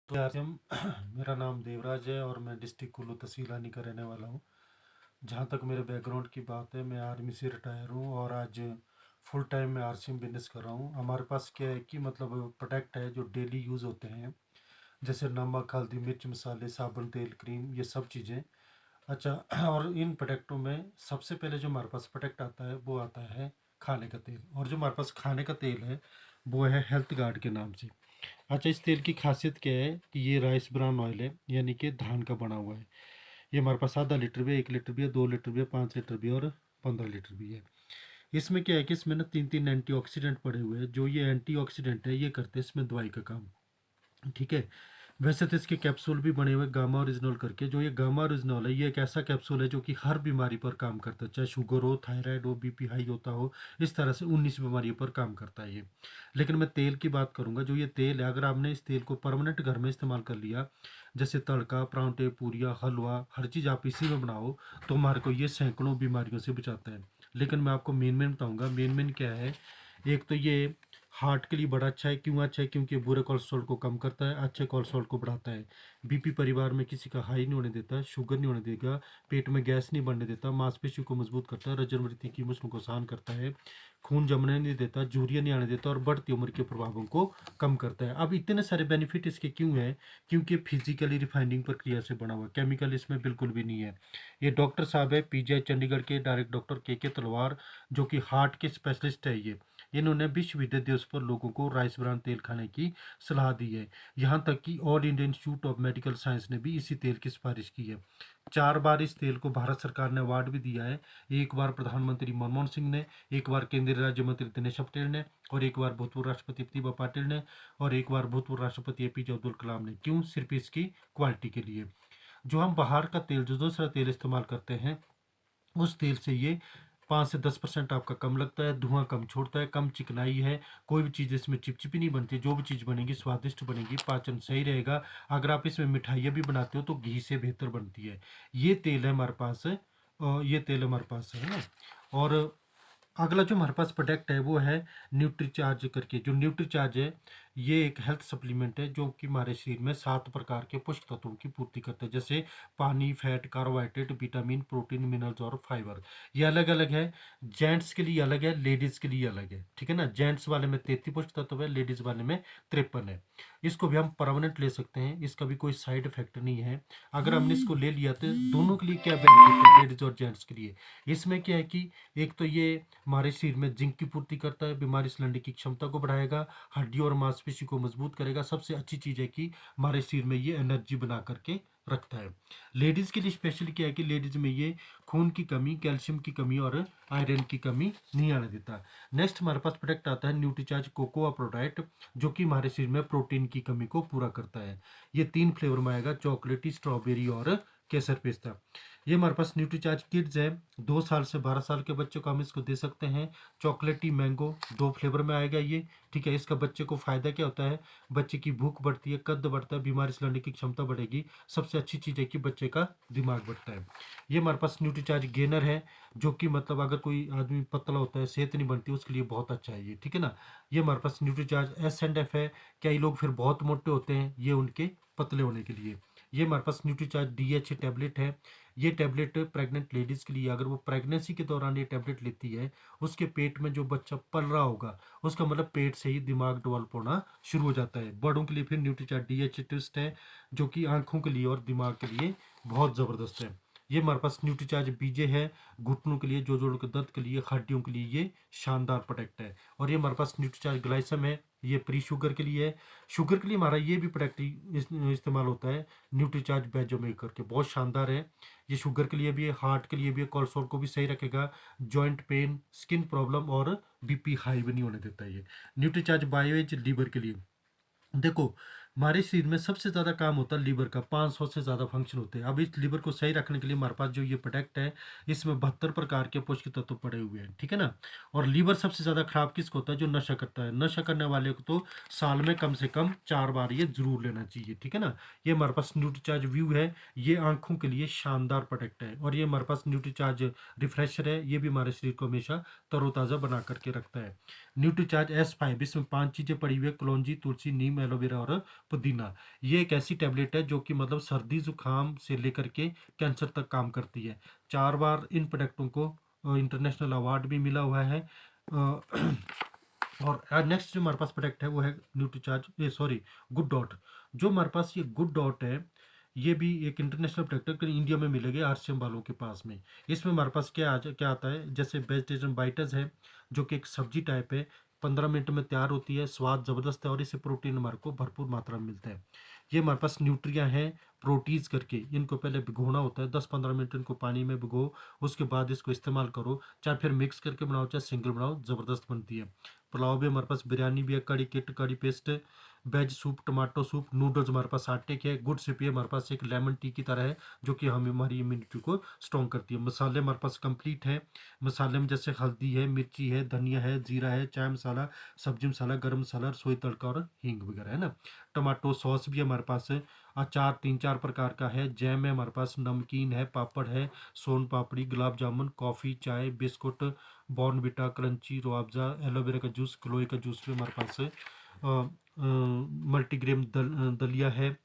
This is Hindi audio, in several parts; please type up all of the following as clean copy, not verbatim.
तो यार मेरा नाम देवराज है और मैं डिस्ट्रिक्ट कुल्लू तहसील आनी का रहने वाला हूँ। जहाँ तक मेरे बैकग्राउंड की बात है, मैं आर्मी से रिटायर हूँ और आज फुल टाइम मैं आरसीएम बिजनेस कर रहा हूँ। हमारे पास क्या है कि मतलब प्रोडक्ट है जो डेली यूज़ होते हैं, जैसे नमक, हल्दी, मिर्च मसाले, साबुन, तेल, क्रीम, ये सब चीज़ें। अच्छा, और इन प्रोडक्टों में सबसे पहले जो हमारे पास प्रोडक्ट आता है वो आता है खाने का तेल। और जो हमारे पास खाने का तेल है वो है हेल्थ गार्ड के नाम से। अच्छा, इस तेल की खासियत क्या है कि ये राइस ब्रान ऑयल है, यानी कि धान का बना हुआ है। ये हमारे पास आधा लीटर भी है, 1 लीटर भी है, 2 लीटर भी है, 5 लीटर भी है और 15 लीटर भी है। इसमें क्या है कि इसमें ना तीन तीन एंटीऑक्सीडेंट पड़े हुए हैं। जो ये एंटीऑक्सीडेंट है ये करते हैं इसमें दवाई का काम। ठीक है। वैसे तो इसके कैप्सूल भी बने हुए गामा ओरिजिनल करके। जो ये गामा ओरिजिनल है ये एक ऐसा कैप्सूल है जो कि हर बीमारी पर काम करता है, चाहे शुगर हो, थायराइड हो, बीपी हाई होता हो। इस तरह से 19 बीमारियों पर काम करता है ये। लेकिन मैं तेल की बात करूंगा। जो ये तेल है, अगर आपने इस तेल को परमानेंट घर में इस्तेमाल कर लिया, जैसे तड़का, परांठे, पूरियाँ, हलवा, हर चीज़ आप इसी में बनाओ, तो हमारे को ये सैकड़ों बीमारियों से बचाता है। लेकिन मैं आपको मेन मेन बताऊंगा। मेन मेन क्या है? एक तो ये हार्ट के लिए बड़ा अच्छा है। क्यों अच्छा है? क्योंकि बुरे कोलेस्ट्रॉल को कम करता है, अच्छे कोलेस्ट्रॉल को बढ़ाता है। बीपी परिवार में किसी का हाई नहीं होने देता, शुगर नहीं होने देगा, पेट में गैस नहीं बढ़ने देता, मांसपेशियों को मजबूत करता है, रजन वृद्धि की मुश्किलों को आसान करता है, खून जमने नहीं देता, झुर्रियाँ नहीं आने देता और बढ़ती उम्र के प्रभावों को कम करता है। अब इतने सारे बेनिफिट इसके क्यों हैं? क्योंकि फिजिकली रिफाइनिंग प्रक्रिया से बना हुआ, केमिकल इसमें बिल्कुल भी नहीं है। ये डॉक्टर साहब है पीजीआई चंडीगढ़ के डायरेक्ट डॉक्टर के तलवार, जो कि हार्ट के स्पेशलिस्ट है। ये इन्होंने विश्व विद्या दिवस पर लोगों को राइस ब्रान तेल खाने की सलाह दी है। यहाँ तक कि all India institute of medical science ने भी इसी तेल की सिफारिश की है। 4 बार इस तेल को भारत सरकार ने अवार्ड भी दिया है। एक बार प्रधानमंत्री मनमोहन सिंह ने, एक बार केंद्रीय राज्य मंत्री दिनेश पटेल ने, और एक बार भूतपूर्व राष्ट्रपति प्रतिभा पाटिल ने, और एक बार भूतपूर्व राष्ट्रपति एपीजे अब्दुल कलाम ने। क्यों? सिर्फ इसकी क्वालिटी के लिए। जो हम बाहर का तेल, जो दूसरा तेल इस्तेमाल करते हैं, उस तेल से ये 5 से 10% आपका कम लगता है, धुआं कम छोड़ता है, कम चिकनाई है, कोई भी चीज़ इसमें चिपचिपी नहीं बनती। जो भी चीज़ बनेगी स्वादिष्ट बनेगी, पाचन सही रहेगा। अगर आप इसमें मिठाइयाँ भी बनाते हो तो घी से बेहतर बनती है। ये तेल है हमारे पास, ये तेल हमारे पास है ना। और अगला जो हमारे पास प्रोडक्ट है वो है न्यूट्रीचार्ज करके। जो न्यूट्रीचार्ज है ये एक हेल्थ सप्लीमेंट है जो कि हमारे शरीर में 7 प्रकार के पोषक तत्वों की पूर्ति करता है, जैसे पानी, fat, carbohydrate, vitamin, protein, minerals और फाइबर। ये अलग अलग है। जेंट्स के लिए अलग है, लेडीज के लिए अलग है। ठीक है ना। जेंट्स वाले में 33 पोषक तत्व है, लेडीज वाले में 53 है। इसको भी हम परमानेंट ले सकते हैं, इसका भी कोई साइड इफेक्ट नहीं है। अगर हमने इसको ले लिया तो दोनों के लिए क्या बेनिफिट है, लेडीज और जेंट्स के लिए? इसमें क्या है कि एक तो ये हमारे शरीर में जिंक की पूर्ति करता है, बीमारी से लड़ने की क्षमता को बढ़ाएगा, हड्डी और मांसपेशी को मजबूत करेगा। सबसे अच्छी चीज़ है कि हमारे शरीर में ये एनर्जी बना करके रखता है। लेडीज़ के लिए स्पेशली क्या है कि लेडीज़ में ये खून की कमी, कैल्शियम की कमी और आयरन की कमी नहीं आने देता। नेक्स्ट हमारे पास प्रोडक्ट आता है न्यूट्रीचार्ज कोकोआ प्रोडक्ट, जो कि हमारे शरीर में प्रोटीन की कमी को पूरा करता है। ये 3 फ्लेवर में आएगा, चॉकलेटी, स्ट्रॉबेरी और केसर पिस्ता। ये हमारे पास न्यूट्रीचार्ज किड्स है। 2 साल से 12 साल के बच्चों को हम इसको दे सकते हैं। चॉकलेटी मैंगो 2 फ्लेवर में आएगा ये। ठीक है। इसका बच्चे को फ़ायदा क्या होता है? बच्चे की भूख बढ़ती है, कद बढ़ता है, बीमारी से लड़ने की क्षमता बढ़ेगी। सबसे अच्छी चीज़ है कि बच्चे का दिमाग बढ़ता है। ये हमारे पास न्यूट्रीचार्ज गेनर है, जो कि मतलब अगर कोई आदमी पतला होता है, सेहत नहीं बनती, उसके लिए बहुत अच्छा है ये। ठीक है ना। ये हमारे पास न्यूट्रीचार्ज S&F है। कई लोग फिर बहुत मोटे होते हैं, ये उनके पतले होने के लिए। ये हमारे पास न्यूट्रीचार्ज DH टैबलेट है। ये टैबलेट प्रेग्नेंट लेडीज़ के लिए, अगर वो प्रेगनेंसी के दौरान ये टैबलेट लेती है, उसके पेट में जो बच्चा पल रहा होगा, उसका मतलब पेट से ही दिमाग डेवलप होना शुरू हो जाता है। बड़ों के लिए फिर न्यूट्रीचार्ज DH ट्विस्ट है, जो कि आंखों के लिए और दिमाग के लिए बहुत ज़बरदस्त है। ये हमारे पास न्यूट्रीचार्ज बीजे है, घुटनों के लिए, जोड़ों के दर्द के लिए, हड्डियों के लिए ये शानदार प्रोडक्ट है। और ये हमारे पास न्यूट्रीचार्ज ग्लाइसम है, ये प्री शुगर के लिए है। शुगर के लिए हमारा ये भी प्रोडक्ट इस्तेमाल होता है, न्यूट्रीचार्ज बेजोमेक करके, बहुत शानदार है। ये शुगर के लिए भी है, हार्ट के लिए भी है, कोलेस्ट्रॉल को भी सही रखेगा, जॉइंट पेन, स्किन प्रॉब्लम और बीपी हाई भी नहीं होने देता ये। न्यूट्रीचार्ज बायोएज लीवर के लिए। देखो, हमारे शरीर में सबसे ज़्यादा काम होता है लीवर का, 500 से ज़्यादा फंक्शन होते हैं। अब इस लीवर को सही रखने के लिए हमारे पास जो ये प्रोडक्ट है, इसमें 72 प्रकार के पोषक तत्व पड़े हुए हैं। ठीक है ना। और लीवर सबसे ज़्यादा खराब किसको होता है? जो नशा करता है। नशा करने वाले को तो साल में कम से कम 4 बार ये जरूर लेना चाहिए। ठीक है ना। ये हमारे पास न्यूट्रीचार्ज व्यू है, ये आंखों के लिए शानदार प्रोडक्ट है। और ये हमारे पास न्यूट्रीचार्ज रिफ्रेशर है, ये भी हमारे शरीर को हमेशा तरोताज़ा बना करके रखता है। न्यूट्रीचार्ज S5, इसमें 5 चीज़ें पड़ी हुई है, कलौंजी, तुलसी, नीम, एलोवेरा और पुदीना। ये एक ऐसी टैबलेट है जो कि मतलब सर्दी जुकाम से लेकर के कैंसर तक काम करती है। 4 बार इन प्रोडक्टों को इंटरनेशनल अवार्ड भी मिला हुआ है। और नेक्स्ट जो हमारे पास प्रोडक्ट है वो है न्यूट्रीचार्ज, ये सॉरी, गुड डॉट। जो हमारे पास ये गुड डॉट है, ये भी एक इंटरनेशनल प्रोडक्ट है, लेकिन इंडिया में मिलेगी आरसीएम वालों के पास में। इसमें हमारे पास क्या आता है, जैसे वेजिटेबल बाइटस है जो कि एक सब्जी टाइप है, 15 मिनट में तैयार होती है, स्वाद ज़बरदस्त है और इससे प्रोटीन हमारे को भरपूर मात्रा में मिलता है। ये हमारे पास न्यूट्रिया हैं प्रोटीज करके, इनको पहले भिगोना होता है, 10-15 मिनट इनको पानी में भिगो, उसके बाद इसको इस्तेमाल करो, चाहे फिर मिक्स करके बनाओ चाहे सिंगल बनाओ, ज़बरदस्त बनती है। पुलाव भी हमारे पास, बिरयानी भी है, kadhi kit, kadhi paste, veg soup, tomato soup, noodles हमारे पास आटे के है, गुड सिपी हमारे पास एक लेमन टी की तरह है जो कि हमें हमारी इम्यूनिटी को स्ट्रॉन्ग करती है। मसाले हमारे पास कंप्लीट है। मसाले में जैसे हल्दी है, मिर्ची है, धनिया है, जीरा है, चाय मसाला, सब्जी मसाला, गरम मसाला, रसोई तड़का और हींग वगैरह है ना। टमाटो सॉस भी हमारे पास है। अचार 3-4 प्रकार का है। जैम है हमारे पास, नमकीन है, पापड़ है, सोन पापड़ी, गुलाब जामुन, कॉफ़ी, चाय, biscuit, Bournvita, crunchy, Rooh Afza, aloe vera का जूस, गिलोय का जूस भी हमारे पास है। मल्टीग्रेन दलिया है,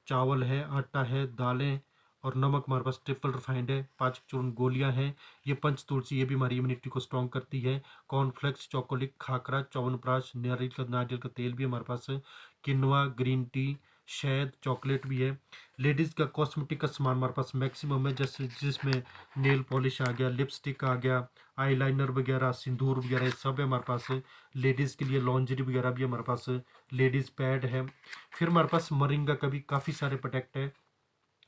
चावल है, आटा है, दालें और नमक हमारे पास ट्रिपल रिफाइंड है, पाचक चूर्ण गोलियां हैं। ये पंच तुलसी, ये भी हमारी इम्यूनिटी को स्ट्रॉन्ग करती है। कॉर्नफ्लेक्स, चॉकोलिक, खाकरा, च्यवनप्राश, नारियल का तेल भी हमारे पास है। किनवा, ग्रीन टी, शहद, चॉकलेट भी है। लेडीज़ का कॉस्मेटिक का सामान हमारे पास मैक्सिमम है, जैसे जिसमें नेल पॉलिश आ गया, लिपस्टिक आ गया, आईलाइनर वगैरह, सिंदूर वगैरह, ये सब है हमारे पास है। लेडीज़ के लिए लॉन्जरी वगैरह भी हमारे पास है। लेडीज़ पैड है। फिर हमारे पास मोरिंगा का भी काफ़ी सारे प्रोडक्ट है।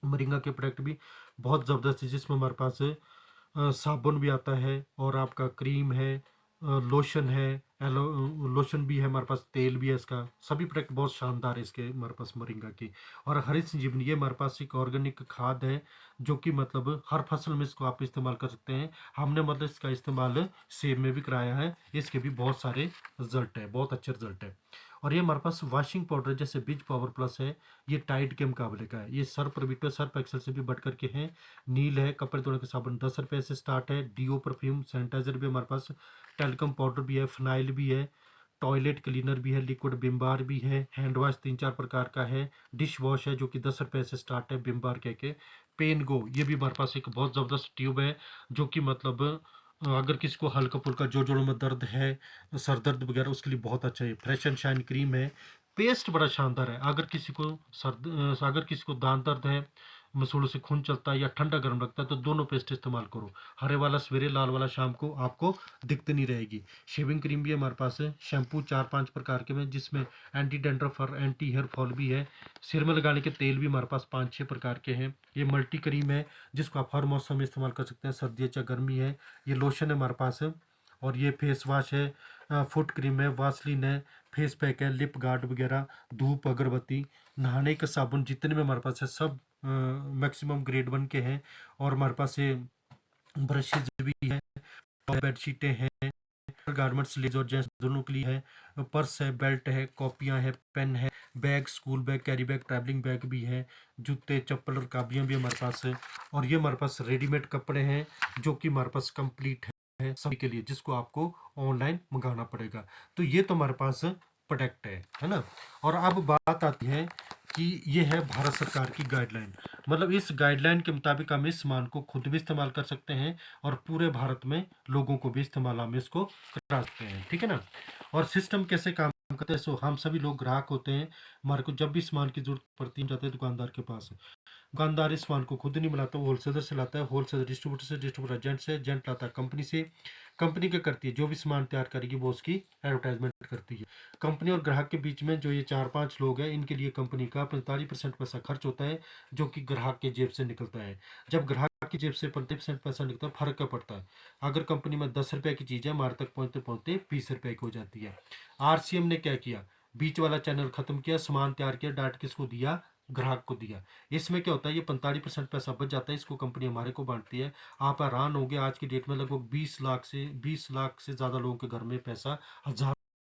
मोरिंगा के प्रोडक्ट भी बहुत ज़बरदस्त है, जिसमें हमारे पास साबुन भी आता है और आपका क्रीम है, लोशन है, एलो लोशन भी है हमारे पास, तेल भी है इसका। सभी प्रोडक्ट बहुत शानदार है इसके हमारे पास मोरिंगा की। और हरी संजीवनी, ये हमारे पास एक ऑर्गेनिक खाद है जो कि मतलब हर फसल में इसको आप इस्तेमाल कर सकते हैं। हमने मतलब इसका इस्तेमाल सेब में भी कराया है, इसके भी बहुत सारे रिजल्ट है, बहुत अच्छे रिजल्ट है। और ये हमारे पास वॉशिंग पाउडर जैसे बीच पावर प्लस है, ये टाइड के मुकाबले का है। ये सर्फ रिवीटो, सर्फ एक्सेल से भी बढ़ करके हैं। नील है, कपड़े धोने का साबुन 10 रुपये से स्टार्ट है। डीओ, परफ्यूम, सैनिटाइजर भी हमारे पास, टेल्कम पाउडर भी है, फिनाइल भी है, टॉयलेट क्लीनर भी है, लिक्विड विम बार भी है, हैंड वॉश 3-4 प्रकार का है, डिश वॉश है जो कि 10 रुपये से स्टार्ट है, विम बार कह के। पेन गो, ये भी हमारे पास एक बहुत ज़बरदस्त ट्यूब है जो कि मतलब अगर किसी को हल्का फुल्का जोड़ों में दर्द है, सर दर्द वगैरह, उसके लिए बहुत अच्छा है। फ्रेश एंड शाइन क्रीम है, पेस्ट बड़ा शानदार है। अगर किसी को दांत दर्द है, मसूड़ों से खून चलता है या ठंडा गर्म लगता है, तो दोनों पेस्ट इस्तेमाल करो। हरे वाला सवेरे, लाल वाला शाम को, आपको दिक्कत नहीं रहेगी। शेविंग क्रीम भी हमारे पास है। शैम्पू 4-5 प्रकार के में, जिसमें एंटी डेंड्रफ और एंटी हेयर फॉल भी है। सिर में लगाने के तेल भी हमारे पास 5-6 प्रकार के हैं। ये मल्टी क्रीम है जिसको आप हर मौसम में इस्तेमाल कर सकते हैं, सर्दी चाहे गर्मी है। ये लोशन है हमारे पास है। और ये फेस वॉश है, फुट क्रीम है, वासलिन है, फेस पैक है, लिप गार्ड वगैरह, धूप, अगरबत्ती, नहाने का साबुन, जितने में हमारे पास है सब मैक्सिमम ग्रेड 1 के हैं। और हमारे पास ये ब्रशेज भी हैं, बेडशीटें हैं, गारमेंट्स लेडीज और जेंट्स दोनों के लिए है, पर्स है, बेल्ट है, कॉपियां है, पेन है, bag, school bag, carry bag, travelling bag भी है, जूते, चप्पल और काबियाँ भी हमारे पास है। और ये हमारे पास रेडीमेड कपड़े हैं जो कि हमारे पास कंप्लीट है सभी के लिए, जिसको आपको ऑनलाइन मंगाना पड़ेगा। तो ये तो हमारे पास प्रोडक्ट है ना। और अब बात आती है कि ये है भारत सरकार की गाइडलाइन। मतलब इस गाइडलाइन के मुताबिक हम इस सामान को खुद भी इस्तेमाल कर सकते हैं और पूरे भारत में लोगों को भी इस्तेमाल हम इसको करा सकते हैं, ठीक है ना। और सिस्टम कैसे काम करते हैं, सो हम सभी लोग ग्राहक होते हैं। हमारे को जब भी सामान की जरूरत पड़ती है, हम जाते हैं दुकानदार के पास। दुकानदार इस सामान को खुद नहीं बनाता, वो होलसेलर से लाता है, होलसेलर डिस्ट्रीब्यूटर से, डिस्ट्रीब्यूटर एजेंट से, एजेंट लाता है कंपनी से। कंपनी क्या करती है, जो भी सामान तैयार करेगी वो उसकी एडवर्टाइजमेंट करती है। कंपनी और ग्राहक के बीच में जो ये 4-5 लोग हैं, इनके लिए कंपनी का 45% पैसा खर्च होता है जो कि ग्राहक के जेब से निकलता है। जब ग्राहक की जेब से 45% पैसा निकलता है, फर्क क्या पड़ता है। अगर कंपनी में 10 रुपये की चीज़ है, हमारे तक पहुँचते पहुँचते 20 रुपये की हो जाती है। आरसीएम ने क्या किया, बीच वाला चैनल खत्म किया, सामान तैयार किया, डाट किसको दिया, ग्राहक को दिया। इसमें क्या होता है, ये 45% पैसा बच जाता है, इसको कंपनी हमारे को बांटती है। आप हैरान होंगे, आज की डेट में लगभग 20 लाख से ज़्यादा लोगों के घर में पैसा हजारों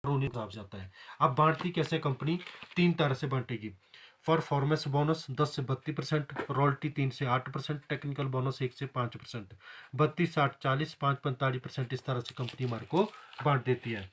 नहीं हिसाब जाता है। अब बांटती कैसे कंपनी, 3 तरह से बांटेगी। परफॉर्मेंस बोनस 10 से 32%, रॉयल्टी 3 से 8%, टेक्निकल बोनस 1 से 5%, 32, 60, 40, 5, 45%, इस तरह से कंपनी हमारे को बांट देती है।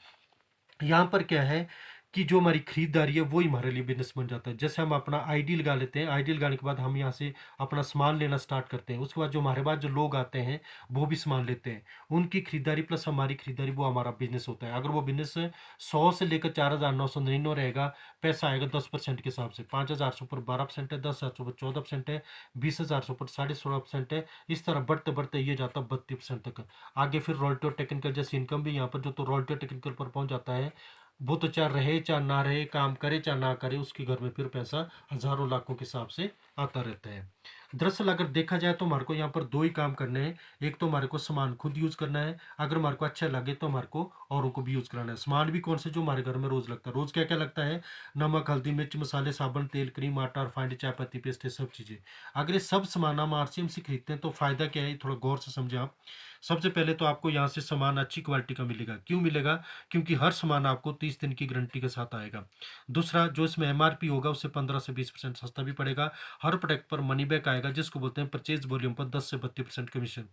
यहाँ पर क्या है कि जो हमारी खरीदारी है वो ही हमारे लिए बिजनेस बन जाता है। जैसे हम अपना आईडी लगा लेते हैं, आईडी लगाने के बाद हम यहाँ से अपना सामान लेना स्टार्ट करते हैं, उसके बाद जो हमारे पास जो लोग आते हैं वो भी सामान लेते हैं, उनकी खरीदारी प्लस हमारी खरीदारी, वो हमारा बिजनेस होता है। अगर वो बिजनेस 100 से लेकर 4,999 रहेगा, पैसा आएगा 10% के हिसाब से। 5,000 से ऊपर 12% है, 10,000 से ऊपर 14% है, 20,000 से ऊपर 16.5% है। इस तरह बढ़ते बढ़ते ये जाता है 32% तक। आगे फिर रॉयल्टी और टेक्निकल जैसी इनकम भी यहाँ पर, जो तो रॉयल्टी और टेक्निकल पर पहुंच जाता है, वो तो चाहे रहे चाहे ना रहे, काम करे चाहे ना करे, उसके घर में फिर पैसा हजारों लाखों के हिसाब से आता रहता है। दरअसल अगर देखा जाए तो हमारे को यहाँ पर दो ही काम करने हैं। एक तो हमारे को सामान खुद यूज करना है, अगर हमारे को अच्छा लगे तो हमारे को औरों को भी यूज कराना है। सामान भी कौन से, जो हमारे घर में रोज लगता है। रोज क्या क्या लगता है? नमक, हल्दी, मिर्च, मसाले, साबुन, तेल, क्रीम, आटा, रिफाइंड, चाय पत्ती, पेस्ट, ये सब चीजें। अगर ये सब सामान हम आरसीएम से खरीदते हैं तो फायदा क्या है, थोड़ा गौर से समझे आप। सबसे पहले तो आपको यहाँ से सामान अच्छी क्वालिटी का मिलेगा। क्यों मिलेगा? क्योंकि हर सामान आपको 30 दिन की गारंटी के साथ आएगा। दूसरा, जो इसमें एमआरपी होगा उससे 15 से 20% सस्ता भी पड़ेगा। हर प्रोडक्ट पर मनी बैक आएगा, जिसको बोलते हैं परचेज वॉल्यूम पर 10 से 32% कमीशन।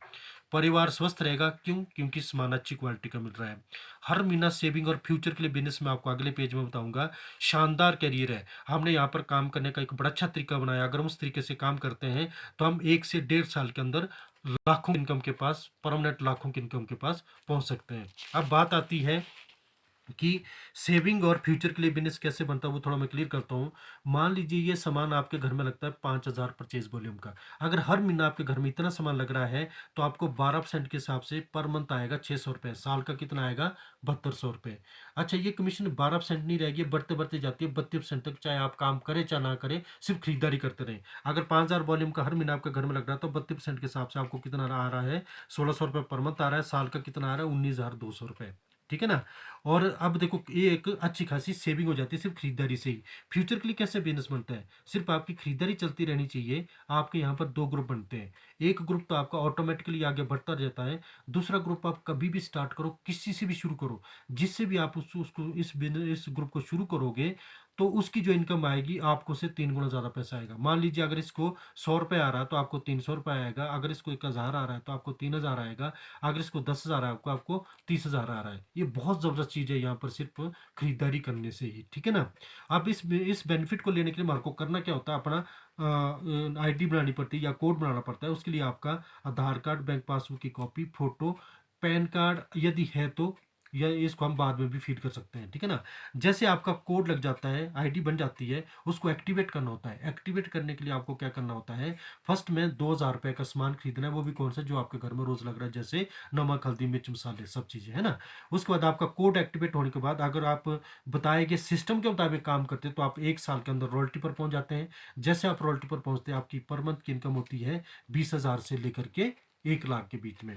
परिवार स्वस्थ रहेगा। क्यों? क्योंकि सामान अच्छी क्वालिटी का मिल रहा है। हर महीना सेविंग और फ्यूचर के लिए बिजनेस में आपको अगले पेज में बताऊंगा। शानदार कैरियर है। हमने यहाँ पर काम करने का एक बड़ा अच्छा तरीका बनाया। अगर हम उस तरीके से काम करते हैं तो हम 1 से 1.5 साल के अंदर लाखों इनकम के पास, परमानेंट लाखों की इनकम के पास पहुंच सकते हैं। अब बात आती है कि सेविंग और फ्यूचर के लिए बिजनेस कैसे बनता है, वो थोड़ा मैं क्लियर करता हूँ। मान लीजिए ये सामान आपके घर में लगता है 5,000 परचेज वॉल्यूम का। अगर हर महीना आपके घर में इतना सामान लग रहा है तो आपको 12% के हिसाब से पर मंथ आएगा 600 रुपये। साल का कितना आएगा? 7200 रुपये। अच्छा, ये कमीशन 12% नहीं रहेगी, बढ़ते बढ़ते जाती है 32% तक, चाहे आप काम करें चाहे ना करें, सिर्फ खरीदारी करते रहें। अगर 5,000 वॉल्यूम का हर महीना आपके घर में लग रहा है तो 32% के हिसाब से आपको कितना आ रहा है? 1,600 रुपये पर मंथ आ रहा है। साल का कितना आ रहा है? 19,200 रुपये। ठीक है ना? और अब देखो, ये एक अच्छी खासी सेविंग हो जाती है सिर्फ खरीदारी से ही। फ्यूचर के लिए कैसे बिजनेस बनता है? सिर्फ आपकी खरीदारी चलती रहनी चाहिए। आपके यहाँ पर दो ग्रुप बनते हैं। एक ग्रुप तो आपका ऑटोमेटिकली आगे बढ़ता रहता है। दूसरा ग्रुप, आप कभी भी स्टार्ट करो, किसी से भी शुरू करो, जिससे भी आप उसको इस बिजनेस इस ग्रुप को शुरू करोगे तो उसकी जो इनकम आएगी आपको से 3 गुना ज्यादा पैसा आएगा। मान लीजिए अगर इसको 100 रुपये आ रहा है तो आपको 300 रुपये आएगा। अगर इसको 1,000 आ रहा है तो आपको 3,000 आएगा। अगर इसको 10,000 है आपको आपको 30,000 आ रहा है। ये बहुत ज़बरदस्त चीज़ है यहाँ पर, सिर्फ खरीदारी करने से ही। ठीक है ना? अब इस बेनिफिट को लेने के लिए हमारे को करना क्या होता है? अपना आईडी बनानी पड़ती है या कोड बनाना पड़ता है। उसके लिए आपका आधार कार्ड, बैंक पासबुक की कॉपी, फोटो, पैन कार्ड यदि है तो, या इसको हम बाद में भी फीड कर सकते हैं। ठीक है ना? जैसे आपका कोड लग जाता है, आईडी बन जाती है, उसको एक्टिवेट करना होता है। एक्टिवेट करने के लिए आपको क्या करना होता है? फर्स्ट में 2,000 रुपये का सामान खरीदना है, वो भी कौन सा? जो आपके घर में रोज लग रहा है, जैसे नमक, हल्दी, मिर्च, मसाले, सब चीज़ें, है ना? उसके बाद आपका कोड एक्टिवेट होने के बाद अगर आप बताए गए सिस्टम के मुताबिक काम करते हैं तो आप 1 साल के अंदर रॉयल्टी पर पहुंच जाते हैं। जैसे आप रॉयल्टी पर पहुंचते हैं, आपकी पर मंथ की इनकम होती है 20,000 से लेकर के 1 लाख के बीच में।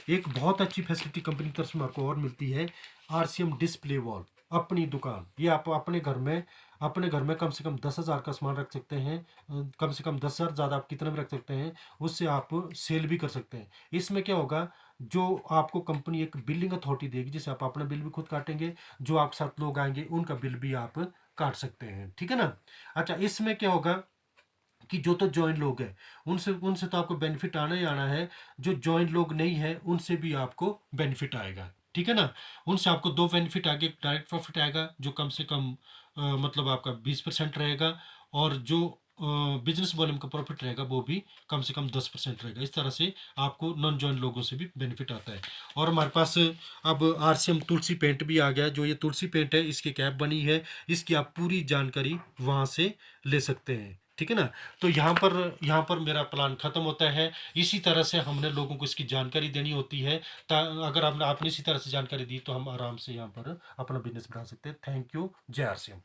एक बहुत अच्छी फैसिलिटी कंपनी की तरफ से आपको और मिलती है, आरसीएम डिस्प्ले वॉल। अपनी दुकान, ये आप अपने घर में कम से कम 10,000 का सामान रख सकते हैं। कम से कम 10,000, ज़्यादा आप कितना भी रख सकते हैं, उससे आप सेल भी कर सकते हैं। इसमें क्या होगा? जो आपको कंपनी एक बिलिंग अथॉरिटी देगी, जिसे आप अपना बिल भी खुद काटेंगे, जो आपके साथ लोग आएंगे उनका बिल भी आप काट सकते हैं। ठीक है ना? अच्छा, इसमें क्या होगा कि जो तो ज्वाइन लोग हैं उनसे उनसे तो आपको बेनिफिट आना ही आना है। जो ज्वाइन लोग नहीं है उनसे भी आपको बेनिफिट आएगा। ठीक है ना? उनसे आपको दो बेनिफिट आगे, डायरेक्ट प्रॉफिट आएगा जो कम से कम मतलब आपका 20% रहेगा, और जो बिजनेस वॉल्यूम का प्रॉफिट रहेगा वो भी कम से कम 10% रहेगा। इस तरह से आपको नॉन ज्वाइन लोगों से भी बेनिफिट आता है। और हमारे पास अब आरसीएम तुलसी पेंट भी आ गया है। जो ये तुलसी पेंट है, इसकी कैप बनी है, इसकी आप पूरी जानकारी वहाँ से ले सकते हैं। ठीक है ना? तो यहाँ पर मेरा प्लान खत्म होता है। इसी तरह से हमने लोगों को इसकी जानकारी देनी होती है। अगर आपने इसी तरह से जानकारी दी तो हम आराम से यहाँ पर अपना बिजनेस बढ़ा सकते हैं। Thank you. जय आर सी एम।